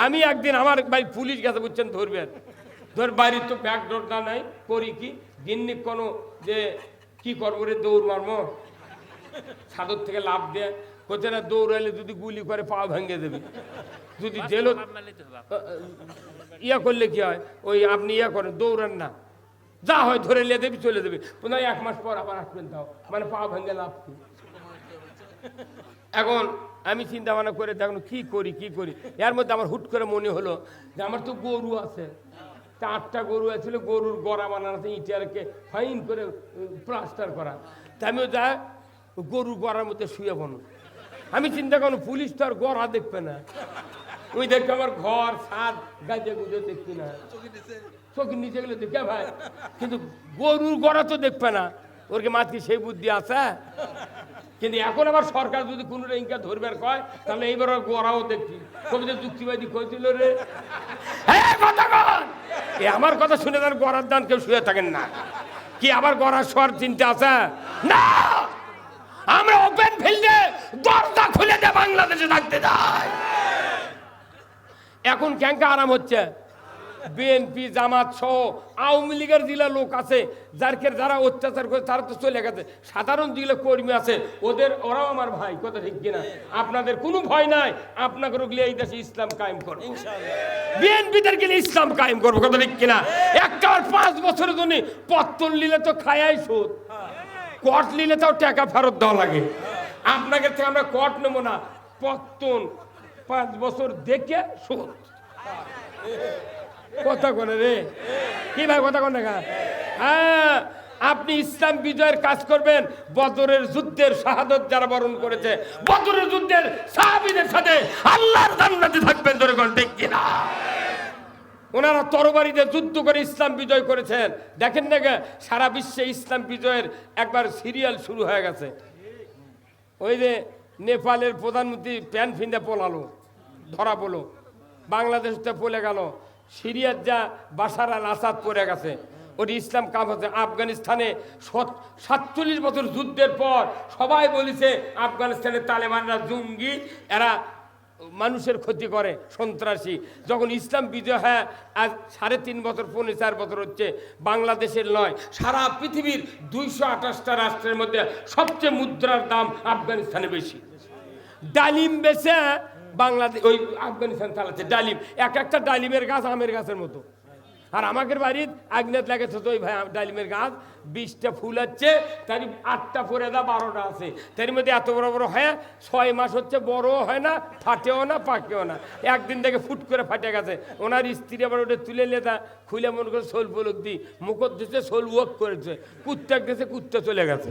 আমি একদিন আমার ভাই পুলিশ গেছে বুঝছেন ধরবেন, ধর বাড়ির তো ব্যাগ ডোরটা নাই, করি কি গিন্নি কোনো যে কি করবো রে, দৌড় মারবো, ছাদর থেকে লাভ দিয়ে কোথায় না, দৌড়াইলে যদি গুলি করে পা ভেঙে দেবে, যদি জেলত ইয়া করলে কি হয়, ওই আপনি ইয়া করেন দৌড়ান না, যা হয় ধরে নিয়ে দেবে চলে দেবে, পুনঃ 1 মাস পর আবার আসবেন, তাও মানে পা ভেঙে লাভ কি। এখন আমি চিন্তা ভাবনা করে দেখুন কি করি, এর মধ্যে আমার হুট করে মনে হলো যে আমার তো গরু আছে, 8টা গরু আছিল, গরুর গড়া বানানো আছে ইটারকে ফাইন করে প্লাস্টার করা, তা আমিও যা গরুর গড়ার মধ্যে শুয়ে বনো। আমি চিন্তা করুন পুলিশ তো আর গড়া দেখবে না, ওই দেখবে আমার ঘর ছাদ গাজে গুজে দেখবি না, চোখের নিচে গেলে দেখে ভাই, কিন্তু গরুর গড়া তো দেখবে না, ওর কি মাতৃ সেই বুদ্ধি আছে। কিন্তু এখন আবার সরকার যদি কোনো ইনকা ধরবার কয়, তাহলে এইবার গড়াও দেখবি, কবিতা যুক্তিবাদী কইছিল রে, আমার কথা শুনে তার গড়ার দান কেউ শুয়ে থাকেন না, কি আবার গড়ার শোয়ার চিন্তা আছে না, আমরা ওপেন ফিল্ডে দরজা খুলে দিয়ে বাংলাদেশে থাকতে যাই। এখন ক্যাঙ্কা আরাম হচ্ছে, বিএনপি জামাত সহ আওয়ামী লীগের জেলা লোক আছে, যারা অত্যাচার করে তারা তো চলে গেছে, সাধারণ জেলা কর্মী আছে, ওরাও আমার ভাই, কথা ঠিক কিনা? আপনাদের কোনো ভয় নাই, আপনাকে গেলে এই দেশে ইসলাম কায়েম করবো, বিএনপিদের গেলে ইসলাম কায়েম করবো, কথা ঠিক কিনা? একটা 5 বছরের জন্য পত্তন নিলে তো খায়াই সুদ, কট নিলে তাও টাকা ফেরত দেওয়া লাগে, আপনাকে থেকে আমরা কট নেবো না, পত্তন 5 বছর দেখে সুদ। কথা করে রে কি ভাই, কথা কন না। হ্যাঁ, আপনি ইসলাম বিজয়ের কাজ করবেন, বদরের যুদ্ধের শাহাদত যারা বরণ করেছে, বদরের যুদ্ধের সাহাবীদের সাথে আল্লাহর জান্নাতে থাকবেন, ধরে কোন ঠিক কিনা? ওনারা তরবারিতে যুদ্ধ করে ইসলাম বিজয় করেছেন, দেখেন না সারা বিশ্বে ইসলাম বিজয়ের একবার সিরিয়াল শুরু হয়ে গেছে। ওই যে নেপালের প্রধানমন্ত্রী প্যান্ট ফিন্দে পলালো, ধরা পড়লো, বাংলাদেশতে পলে গেল, সিরিয়ার যা বাশার আল আসাদ পড়ে গেছে, ওটি ইসলাম কাম হচ্ছে। আফগানিস্তানে 47 বছর যুদ্ধের পর সবাই বলেছে আফগানিস্তানের তালেবানরা জঙ্গি, এরা মানুষের ক্ষতি করে, সন্ত্রাসী। যখন ইসলাম বিজয় হয় আজ 3.5 বছর 4 বছর হচ্ছে, বাংলাদেশের নয় সারা পৃথিবীর 228টা রাষ্ট্রের মধ্যে সবচেয়ে মুদ্রার দাম আফগানিস্তানে বেশি। ডালিম বেচে বাংলাদেশ ওই আফগানিস্তান চালাচ্ছে, ডালিম, একটা ডালিমের গাছ আমের গাছের মতো। আর আমাদের বাড়ির আগ্নেত লাগেছে তো ওই ভাই ডালিমের গাছ, 20টা ফুল হচ্ছে, তারই 8টা পরে 12টা আছে, তার মধ্যে এত বড় বড় হয়, 6 মাস হচ্ছে, বড়ও হয় না, ফাটেও না, পাকেও না, একদিন থেকে ফুট করে ফাটে গেছে। ওনার স্ত্রী আবার ওটা তুলে লেতা খুলে মনে করে সোল ফলক দিই, মুখত দিচ্ছে, সোল ওয়াক করেছে, কুত্তা গেছে, কুত্তা চলে গেছে।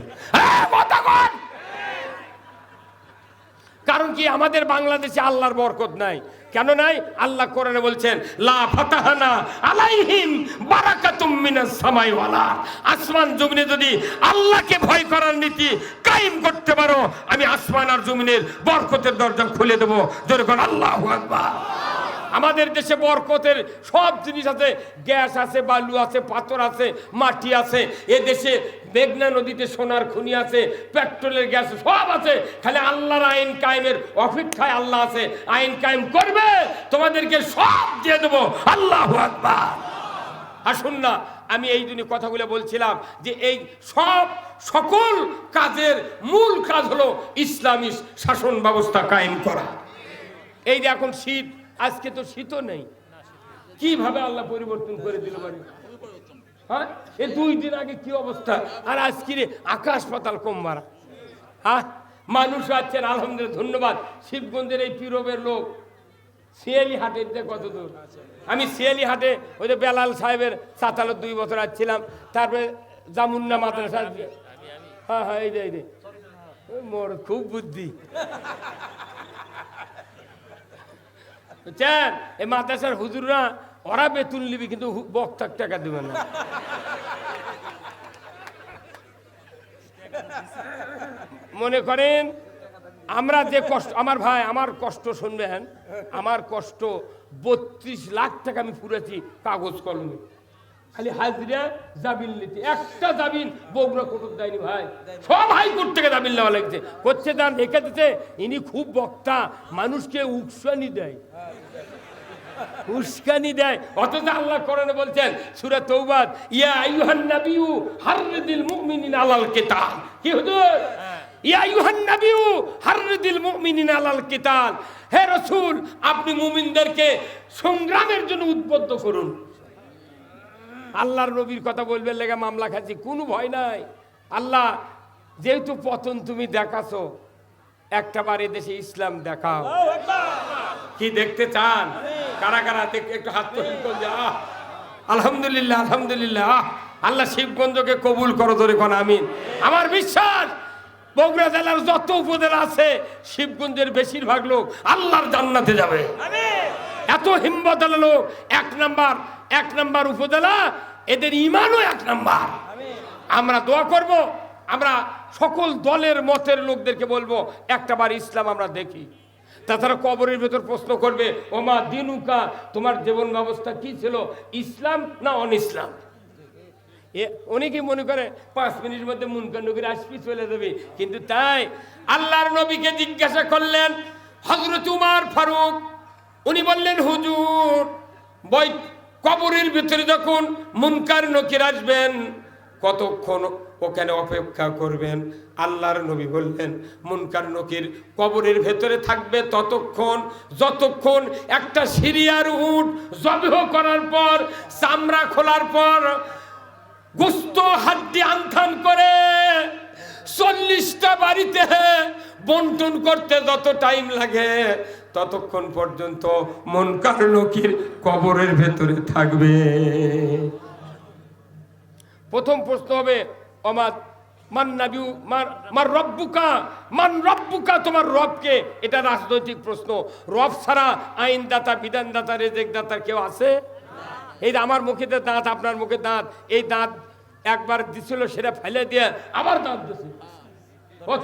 কারণ কি আমাদের বাংলাদেশে আল্লাহর বরকত নাই। কেন নাই? আল্লাহ কোরআনে বলছেন লা ফাতাহানা আলাইহিম বারাকাতুম মিনাস সামাই ওয়াল আরদ। আসমান জমিনে যদি আল্লাহকে ভয় করার নীতি কায়েম করতে পারো, আমি আসমান আর জমিনের বরকতের দরজা খুলে দেব, জোরে বল আল্লাহু আকবার। আমাদের দেশে বরকতের সব জিনিস আছে, গ্যাস আছে, বালু আছে, পাথর আছে, মাটি আছে, এ দেশে মেঘনা নদীতে সোনার খনি আছে, পেট্রোলের গ্যাস সব আছে, খালি আল্লাহর আইন কায়েমের অপেক্ষায় আল্লাহ আছে, আইন কায়েম করবে, তোমাদেরকে সব দিয়ে দেবো, আল্লাহু আকবার। আসুন না, আমি এই জন্য কথাগুলো বলছিলাম যে এই সকল কাজের মূল কাজ হলো ইসলামী শাসন ব্যবস্থা কায়েম করা। এই যে এখন শীত, আজকে তো শীতও নেই, কিভাবে আল্লাহ পরিবর্তন করে দিল বাড়ি। হ্যাঁ, এই 2 দিন আগে কি অবস্থা, আর আজকে আকাশ পাতাল কম মারা। হ্যাঁ, মানুষ আছেন আলহামদুলিল্লাহ, ধন্যবাদ। শিবগঞ্জের এই পীরবের লোক শিয়ালি হাটের যে কত দূর, আমি শিয়ালি হাটে ওই যে বেলাল সাহেবের চাতালত 2 বছর আসছিলাম, তারপরে জামুন্না মাদ্রাসা। হ্যাঁ হ্যাঁ, এই যে মোর খুব বুদ্ধি, বুঝছেন? এই মাদ্রাসার হুজুররা ওরা বেতন নিবি, কিন্তু বক্তার টাকা দেবে না। মনে করেন আমরা যে কষ্ট, আমার ভাই আমার কষ্ট শুনবেন, আমার কষ্ট 32 লাখ টাকা আমি পুরেছি কাগজ কলমে, খালি হাজিরা জামিন নিতে। একটা জামিন বগুড়া কোর্ট দেয়নি ভাই, সব হাইকোর্ট থেকে জামিন নেওয়া লাগছে। করছে তার রেখে দিতে, ইনি খুব বক্তা, মানুষকে উকসানি দেয়। উস্কানি দেয়। অথচ আল্লাহ কোরআনে বলছেন সূরা তৌবা, ইয়া আইয়ুহান নাবিয়্যু হাররিদিল মুমিনিনা আলাল কিতাল। কি হুজুর? ইয়া আইয়ুহান নাবিয়্যু হাররিদিল মুমিনিনা আলাল কিতাল। হে রাসূল, আপনি মুমিনদেরকে সংগ্রামের জন্য উদ্বুদ্ধ করুন। আল্লাহর নবীর কথা বলবে লেগে মামলা খাচ্ছি, কোনো ভয় নাই। আল্লাহ যেহেতু পতন তুমি দেখাছো, একটা বার দেশে ইসলাম দেখাও। কি দেখতে চান? কারা কারা দেখতে একটু হাত তুলে বলছে আলহামদুলিল্লাহ, আলহামদুলিল্লাহ। আল্লাহ শিবগঞ্জকে কবুল করো, ধরে কোন আমিন। আমার বিশ্বাস বগুড়া জেলার যত উপজেলা আছে, শিবগঞ্জের বেশিরভাগ লোক আল্লাহর জান্নাতে যাবে। এত হিম্মতালা লোক। এক নাম্বার উপজেলা, এদের ইমানও এক নাম্বার। আমরা দোয়া করব, আমরা সকল দলের মতের লোকদেরকে বলবো একটা বার ইসলাম আমরা দেখি। তাছাড়া কবরের ভেতর প্রশ্ন করবে, ওমা দিনুকা, তোমার জীবন ব্যবস্থা কি ছিল, ইসলাম না অন ইসলাম? অনেকেই মনে করে 5 মিনিটের মধ্যে মুনকার নবীর আসবি চলে যাবে, কিন্তু তাই আল্লাহর নবীকে জিজ্ঞাসা করলেন হযরত উমর ফারুক। উনি বললেন, হুজুর, কবরের ভিতরে যখন মুনকার নকির আসবেন কতক্ষণ ওখানে অপেক্ষা করবেন? আল্লাহর নবী বললেন, মুনকার নকির কবরের ভেতরে থাকবে ততক্ষণ যতক্ষণ একটা সিরিয়ার উট জবেহ করার পর, চামড়া খোলার পর, গোস্ত হাড্ডি আনথান করে 40টা বাড়িতে বন্টন করতে যত টাইম লাগে ততক্ষণ পর্যন্ত মুনকার নকির কবরের ভেতরে থাকবে। প্রথম প্রশ্ন হবে, অমাদ মান নাবিউ মান রব্বুকা, মান রব্বুকা, তোমার রবকে? এটা রাজনৈতিক প্রশ্ন। রব ছাড়া আইনদাতা, বিধানদাতা, রেজেকদাতা কেউ আছে? এই আমার মুখে দাঁত, আপনার মুখে দাঁত, এই দাঁত একবার দিছিল, সেটা ফেলে দিয়ে আবার দাঁত দিছে।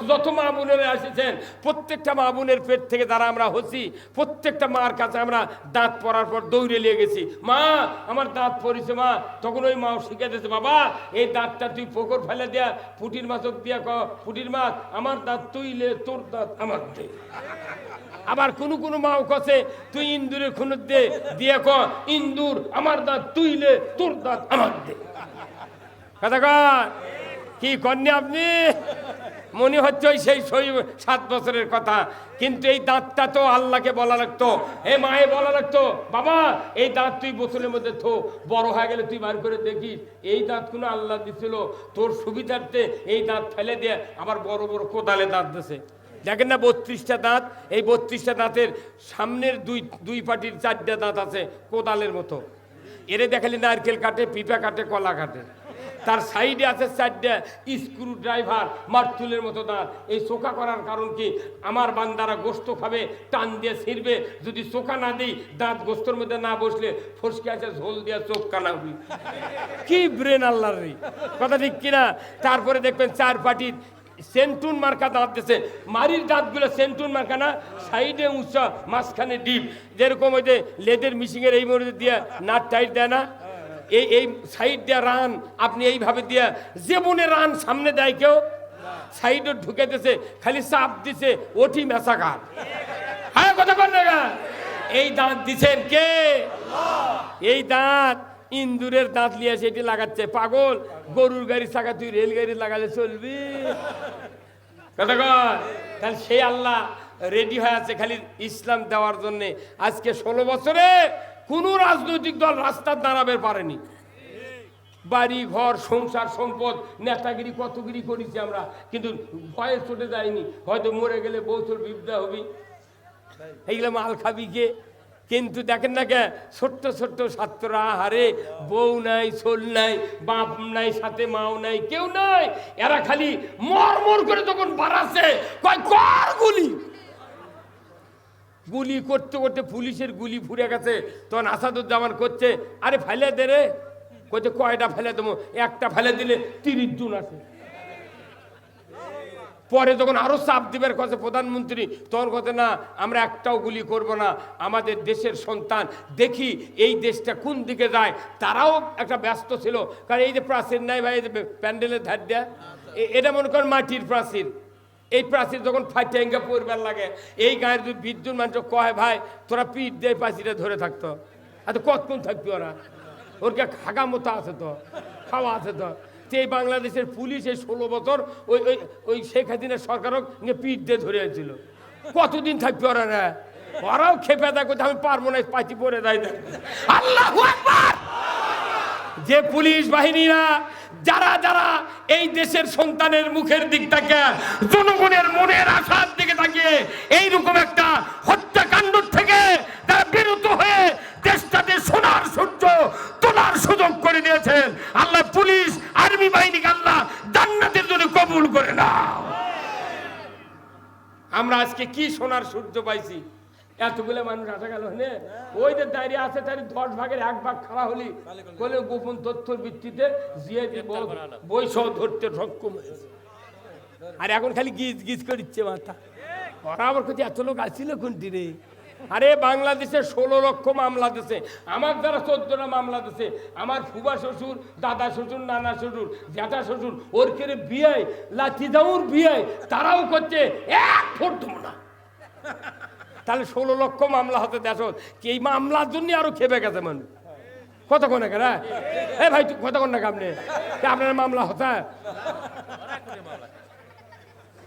যত মা বোনেরা এসেছেন, প্রত্যেকটা মা বোনের পেট থেকে যারা আমরা হচ্ছি, প্রত্যেকটা মার কাছে আমরা দাঁত পড়ার পর দৌড়ে নিয়ে গেছি, মা আমার দাঁত পড়েছে মা। তখন ওই মা শিখে দিয়েছে, বাবা এই দাঁতটা তুই পুকুর ফেলে দেয়া, পুটির মাছক দিয়া ক, পুটির মাছ আমার দাঁত তুই লে, তোর দাঁত আমার দে। আবার কোনো মাও কছে, তুই ইন্দুরের খুনুর দে দিয়ে ক, ইন্দুর আমার দাঁত তুই লে, তোর দাঁত আমার দে। কথা কন, কি কন্যা আপনি? মনে হচ্ছে ওই সেই 7 বছরের কথা, কিন্তু এই দাঁতটা তো আল্লাহকে বলা লাগতো, হে মায়ে বলা লাগতো, বাবা এই দাঁত তুই বোতলের মধ্যে থো, বড় হয়ে গেলে তুই বার করে দেখিস। এই দাঁত কোনো আল্লাহ দিছিল তোর সুবিধার্থে, এই দাঁত ফেলে দিয়ে আবার বড় বড় কোদালে দাঁত দিছে। দেখেন না 32টা দাঁত, এই 32টা দাঁতের সামনের দুই পাটির 4টা দাঁত আছে কোদালের মতো। এরে দেখালি নারকেল কাটে, পিপা কাটে, কলা কাটে। তার সাইডে আছে 4টা স্ক্রু ড্রাইভার, মারতুলের মতো দাঁত। এই চোখা করার কারণ কি? আমার বান্দারা গোস্ত খাবে, টান দিয়ে ছিঁড়বে, যদি চোখা না দিই, দাঁত গোস্তর মধ্যে না বসলে ফসকে আছে, ঝোল দিয়ে চোখ কানা হবি। কি ব্রেন আল্লাহর রে, কথা ঠিক কিনা? তারপরে দেখবেন 4 পাটির সেন্টুন মার্কা দাঁত দিয়েছে। মারির দাঁতগুলো সেন্টুন মার্কা না, সাইডে উঁচা, মাঝখানে ডিপ, যেরকম ওই যে লেদের মিশিংয়ের এই মধ্যে দিয়ে নাট টাইট দেয় না, এই সাইড দিয়ে রান আপনি এইভাবে দিয়ে, যেমনে রান সামনে দেয় কেউ, সাইডে ঢুকে দিয়েছে, খালি চাপ দিছে, ওঠি মেসাকার। হ্যাঁ কথা বল না, এই দাঁত দিছেন কে? এই দাঁত ইন্দুরের দাঁত নিয়ে সেটি লাগাচ্ছে। পাগল, গরুর গাড়ি চাকা তুই রেলগাড়ি লাগালে চলবি? কথা কর। তাহলে সেই আল্লাহ রেডি হয়ে আছে খালি ইসলাম দেওয়ার জন্যে। আজকে 16 বছরে কোনো রাজনৈতিক দল রাস্তার দাঁড়াবে পারেনি। বাড়ি ঘর সংসার সম্পদ নেতাগিরি কতগিরি করেছি আমরা, কিন্তু ভয়ে ছুটে যায়নি। হয়তো মরে গেলে বউ তোর বিপদা হবি, এইগুলো মাল খাবি কে? কিন্তু দেখেন না কে, ছোট্ট ছোট্ট ছাত্ররা, হারে বউ নাই, ছোল নাই, বাপ নাই, সাথে মাও নাই, কেউ নাই, এরা খালি মর করে তখন বাড়াচ্ছে, কয় কর গুলি। গুলি করতে করতে পুলিশের গুলি ফুরে গেছে। তখন আসাদুজ্জামান করছে, আরে ফেলে দে রে। কইতে কয়টা ফেলে দেবো? একটা ফেলে দিলে 30 জন আছে। পরে যখন আরো চাপ দিবার কথা প্রধানমন্ত্রী, তখন কথা না, আমরা একটাও গুলি করব না, আমাদের দেশের সন্তান, দেখি এই দেশটা কোন দিকে যায়। তারাও একটা ব্যস্ত ছিল, কারণ এই যে প্রাচীর নাই ভাই, প্যান্ডেলের ধার দেয়া, এটা মনে করেন মাটির প্রাচীর। এই প্রাচীর যখন ফাইটেঙ্গা পড়বার লাগে, এই গায়ের 20 জন মানুষ কয়, ভাই তোরা পিঠ দিয়ে প্রাচীরে ধরে থাকতো। আচ্ছা কতক্ষণ থাকবি ওরা? ওর কে খাগা মতো আছে তো, খাওয়া আছে তো। এই বাংলাদেশের পুলিশ এই 16 বছর ওই ওই ওই শেখ হাসিনার সরকারও পিঠ দিয়ে ধরে ছিল। কতদিন থাকবে ওরা? না ওরাও খেপে দেয়, আমি পারবো না, পাইছি পরে দেয়। আল্লাহু আকবার! যে পুলিশ বাহিনীরা যারা যারা এই দেশের সন্তানের মুখের দিক থেকে, জনগণের মনের আশার দিকে তাকিয়ে এইরকম একটা হত্যাকাণ্ড থেকে তারা বিরত হয়ে দেশটাতে সোনার সূর্য তোলার সুযোগ করে দিয়েছেন, আল্লাহ পুলিশ আর্মি বাহিনীকে আল্লাহ জান্নাতের জন্য কবুল করে নাও। আমরা আজকে কি সোনার সূর্য পাইছি, এতগুলো মানুষ আসা গেল। ওই যে দাঁড়িয়ে আছে তার 10 ভাগের 1 ভাগ খাড়া হলি বলে গোপন তথ্যের ভিত্তিতে বৈষহ ধরতে সক্ষম হয়েছে। আর এখন খালি গিজ গিজ করে দিচ্ছে মাথা। ওরা আবার কোথায় এত লোক আসছিল কোনটি রে? আরে বাংলাদেশে 16 লক্ষ মামলা দিছে, আমার দ্বারা 14টা মামলা দিছে। আমার ফুবা শ্বশুর, দাদা শ্বশুর, নানা শ্বশুর, জ্যাঠা শ্বশুর, ওর কেড়ে বিয়ে লাঠি দাউর বিয়ে তারাও করছে 1 ফুট না। তাহলে 16 লক্ষ মামলা হতে দেশ, এই মামলার জন্য আরো খেপে গেছে মানুষ। কতক্ষণ কেন ভাই, কতক্ষণ না আপনি আপনার মামলা হতা?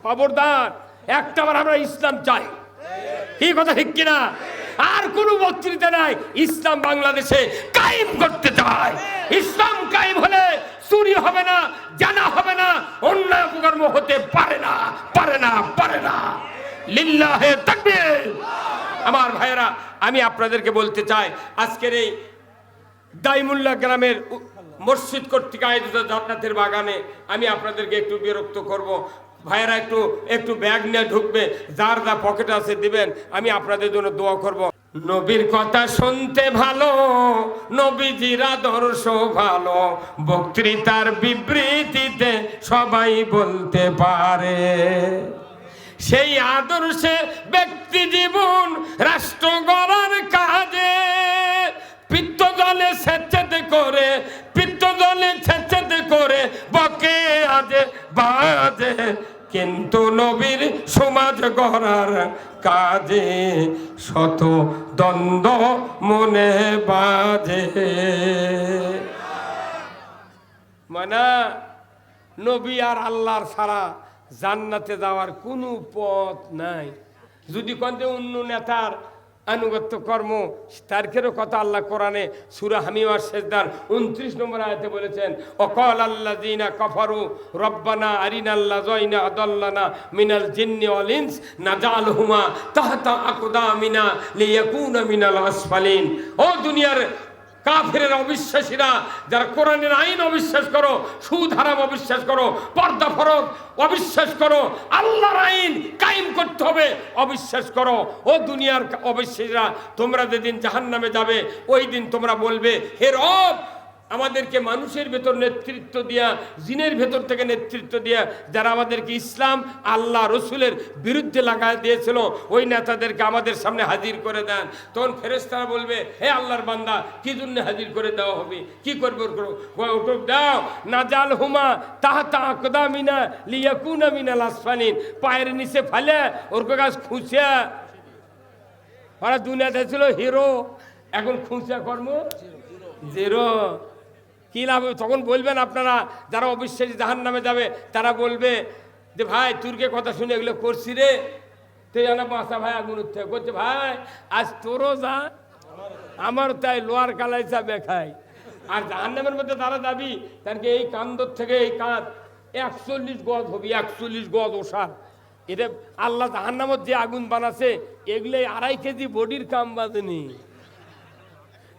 খবরদার, একটাবার আমরা ইসলাম চাই, কি কথা ঠিক কিনা? আর কোন বক্তৃতা নাই, ইসলাম বাংলাদেশে কায়েম করতে চায়। ইসলাম কায়েম হলে চুরি হবে না, জানা হবে না, অন্যায় অপকর্ম হতে পারে না, পারে না, পারে না। লিল্লাহে তাকবীর। আমার ভাইয়েরা, আমি আপনাদেরকে বলতে চাই, আজকের এই দাইমুল্লাহ গ্রামের মসজিদ কর্তৃক আয়োজিত জান্নাতের বাগানে আমি আপনাদেরকে একটু বিরক্ত করব। ভাইয়েরা একটু একটু ব্যাগ নিয়ে ঢুকবে, যার যা পকেটে আছে দিবেন, আমি আপনাদের জন্য দোয়া করব। নবীর কথা শুনতে ভালো, নবীজির আদর্শ ভালো, বক্তৃতার বিবৃতিতে সবাই বলতে পারে। সেই আদর্শে ব্যক্তি জীবন রাষ্ট্র গড়ার কাজে পিত্ত জলে স্বেচ্ছাতে করে, পিত্ত জলে স্বেচ্ছাতে করে বকে আজে বাজে, কিন্তু নবীর সমাজ গড়ার কাজে শত দ্বন্দ্ব মনে বাজে। মানে নবী আর আল্লাহর ছাড়া জান্নাতে যাওয়ার কোনো পথ নাই। যদি কন্তে অন্য নেতার আনুগত্য কর্ম, তারকেরও কথা আল্লাহ কোরআনে সূরা হামিম আর সেজদার 29 নম্বর আয়াতে বলেছেন, ওয়াকাল আল্লাযিনা কাফারু রব্বানা আরিনাল্লাযিনা আদাল্লানা মিনাল জিন্নি ওয়াল ইনস নাজালহুমা তাহতা আকদামিনা লিয়াকুনা মিনাল আসফালিন। ও দুনিয়ার কাফেরের অবিশ্বাসীরা, যারা কোরআনের আইন অবিশ্বাস করো, সুদ হারাম অবিশ্বাস করো, পর্দা ফরজ অবিশ্বাস করো, আল্লাহর আইন কায়েম করতে হবে অবিশ্বাস করো, ও দুনিয়ার অবিশ্বাসীরা, তোমরা যেদিন জাহান্নামে যাবে ওই দিন তোমরা বলবে, হে রব, আমাদেরকে মানুষের ভেতর নেতৃত্ব দিয়া, জিনের ভেতর থেকে নেতৃত্ব দিয়া যারা আমাদেরকে ইসলাম আল্লাহ রসুলের বিরুদ্ধে লাগাই দিয়েছিল, ওই নেতাদেরকে আমাদের সামনে হাজির করে দেন। তখন ফেরেশতারা বলবে, হে আল্লাহর বান্দা, কি জন্য হাজির করে দেওয়া হবে, কি করবে? ওটা দাও, নাজাল হুমা তাহতা আকদামিনা লিয়াকুনা মিনাল আসফালিন, পায়ের নিচে ফালে ওর কাছে খুঁজে। ওরা দুনিয়াতে ছিল হিরো, এখন খুঁজে কর্ম জিরো। কি লাভ? তখন বলবেন আপনারা যারা অবিশ্বাসী জাহান্নামে যাবে, তারা বলবে যে ভাই তুর্কে কথা শুনে এগুলো করছি রে, তো জানা বাঁচা ভাই আগুন উঠতে করছে, ভাই আজ তোরও যা আমার তাই লোয়ার কালাই চা বেখাই। আর জাহান্নামের মধ্যে তারা যাবি, তাদেরকে এই কান্দর থেকে এই কাঁধ 41 গজ হবি, 41 গজ ওষার। এটা আল্লাহ জাহান্নামত যে আগুন বানাছে, এগুলো 2.5 কেজি বডির কাম বাজেনি।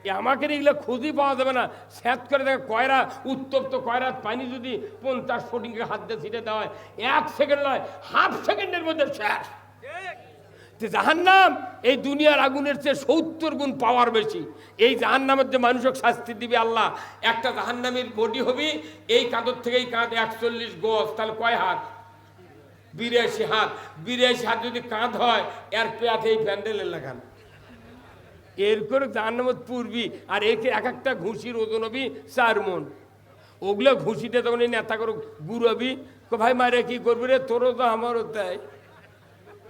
আমাকে এগুলো খুঁজই পাওয়া যাবে না। স্যাঁত করে দেখে কয়রা, উত্তপ্ত কয়রার পানি যদি 50 ফুটিংকে হাত দিয়ে ছিটে দেওয়া হয়, 1 সেকেন্ড নয়, হাফ সেকেন্ডের মধ্যে শেষ। জাহান্নাম এই দুনিয়ার আগুনের চেয়ে 70 গুণ পাওয়ার বেশি। এই জাহান্নামের যে মানুষকে শাস্তি দিবে আল্লাহ, একটা জাহান্নামের বডি হবি এই কাঁধর থেকে এই কাঁধ 41 গজ, তাহলে কয় হাত? 82 হাত। 82 হাত যদি কাঁধ হয়, এর পেয়াতে এই প্যান্ডেলের লাগান এর করে জাহান্নামত পূর্বী। আর একে এক একটা ঘুষির ওজন হবি 4 মণ। ওগুলো ঘুষিতে তখন এই নেতা করে গুড়াবি, ভাই মারে কি করবি রে, তোরও তো আমারও তাই।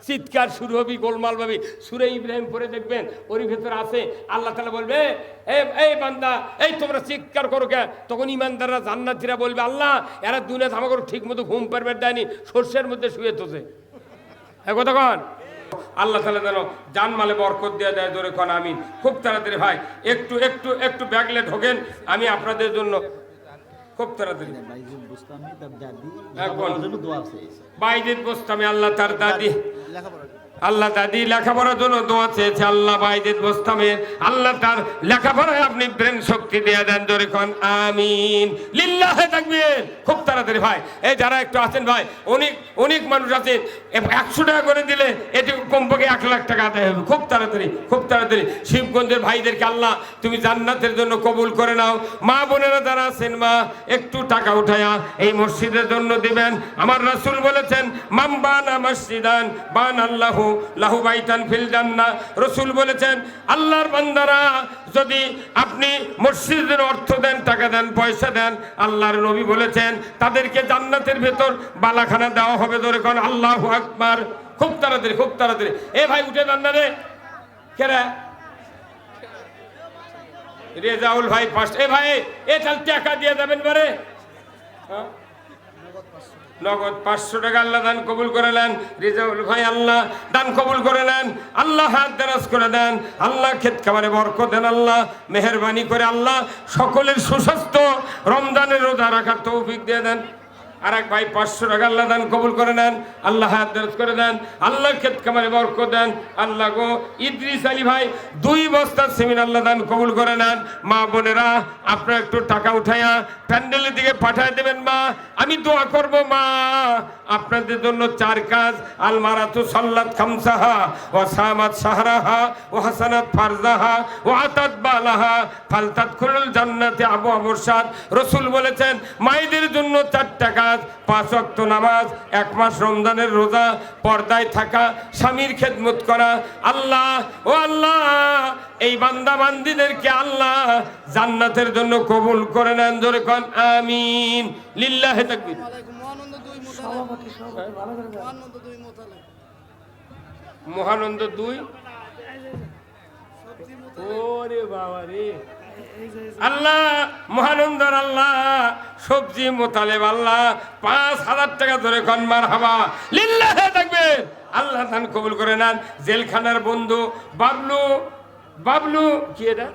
চিৎকার শুরু হবি, গোলমাল ভাবি। সূরা ইব্রাহিম পড়ে দেখবেন ওর ভেতর আছে আল্লাহ তাআলা বলবে, এই বান্দা, এই তোমরা চিৎকার করো কে? তখন ইমানদাররা জান্নাতীরা বলবে, আল্লাহ এরা দুনিয়াতে আমাকে ঠিক মতো ঘুম পারবে দেয়নি, সর্ষের মধ্যে শুয়ে তোছে। হ্যাঁ কথা কন। আল্লাহ তাআলা যেন জানমালে বরকত দিয়ে দেয়, জোরে কন আমিন। খুব তাড়াতাড়ি ভাই একটু একটু একটু ব্যাগলে ঢোকেন, আমি আপনাদের জন্য খুব তাড়াতাড়ি। বাইজিদ বোস্তামি আল্লাহ তার দাদি, আল্লাহ দাদি লেখাপড়ার জন্য দোয়া চেয়েছে। আল্লাহ বাইজিদ বোস্তামের আল্লাহ তার লেখাপড়ায় আপনি ব্রেন শক্তি দিয়ে দেন, জোরে কোন আমিন। লিল্লাহে তাকবীর। খুব তাড়াতাড়ি ভাই, এই যারা একটু আছেন ভাই, অনেক অনেক মানুষ আছেন, 100 টাকা করে দিলে এটি কমপক্ষে 1 লাখ টাকা আদায় হবে। খুব তাড়াতাড়ি খুব তাড়াতাড়ি। শিবগঞ্জের ভাইদেরকে আল্লাহ তুমি জান্নাতের জন্য কবুল করে নাও। মা বোনেরা যারা আছেন, মা একটু টাকা উঠায়া এই মসজিদের জন্য দিবেন। আমার রাসূল বলেছেন, মান বানা মসজিদান বানাল্লাহু লাহু বাইতান ফিল জান্নাহ। রাসূল বলেছেন, আল্লাহর বান্দারা যদি আপনি মসজিদের অর্থ দেন, টাকা দেন, পয়সা দেন, আল্লাহর নবী বলেছেন তাদেরকে জান্নাতের ভেতর বালাখানা দেওয়া হবে। ধরে কোন আল্লাহু আকবার। খুব তাড়াতাড়ি খুব তাড়াতাড়ি। এ ভাই উঠে দেন না রে, কেরা রেজাউল ভাই ফার্স্ট। এ ভাই এ চাল টাকা দিয়ে দেবেন বারে, হ্যাঁ নগদ 500 টাকা আল্লাহ দান কবুল করে নেন। রেজাউল ভাই আল্লাহ দান কবুল করে নেন, আল্লাহ হাত দারাজ করে দেন, আল্লাহ ক্ষেত খাবারে বরকত দেন, আল্লাহ মেহেরবানি করে আল্লাহ সকলের সুস্বাস্থ্য রমজানের রোজা রাখার তৌফিক দিয়ে দেন। আর এক ভাই 500 টাকা আল্লাহ দান কবুল করে নেন, আল্লাহ হাত দারাজ করে দেন, আল্লাহ ক্ষেত খাবারে বরকত দেন। আল্লাহ গো ইদ্রিস আলী ভাই 2 বস্তা সিমেন্ট আল্লাহ দান কবুল করে নেন। মা বোনেরা আপনারা একটু টাকা উঠাইয়া প্যান্ডেলের দিকে পাঠায় দেবেন। মা আমি দোয়া করব, মা আপনাদের জন্য 4 কাজ। আলমারাতু সাল্লাত খামসাহা ওয়া সামাত শাহরাহা ওয়া হাসানাত ফারজাহা ওয়া আতাত বালাহা ফালতাদখুলুল জান্নাতি আবওয়াবুশ শাদ। রাসূল বলেছেন মায়েদের জন্য 4টা কাজ, 5 ওয়াক্ত নামাজ, 1 মাস রমজানের রোজা, পর্দায় থাকা, স্বামীর খেদমত করা। আল্লাহ ও আল্লাহ এই বান্দা বান্দীদেরকে আল্লাহ জান্নাতের জন্য কবুল করে নেন, জোরে কোন আমিন। লিল্লাহি তাকবীর। মহানন্দ 2 ওরে বাবা রে, আল্লাহ মহানন্দর আল্লাহ সবজি মোতালেব আল্লাহ 5000 টাকা ধরে কোন মারহাবা। লিল্লাহি তাকবীর। আল্লাহ দান কবুল করে নেন। জেলখানার বন্ধু বাবলু, বাবলু কি এটা,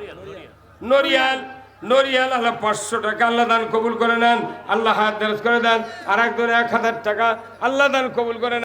নরিয়াল আল্লাহ 500 টাকা আল্লাহ দান কবুল করে নেন, আল্লাহ হাত দারাজ করে দেন। আর একজন 1000 টাকা আল্লাহ দান কবুল করে নেন।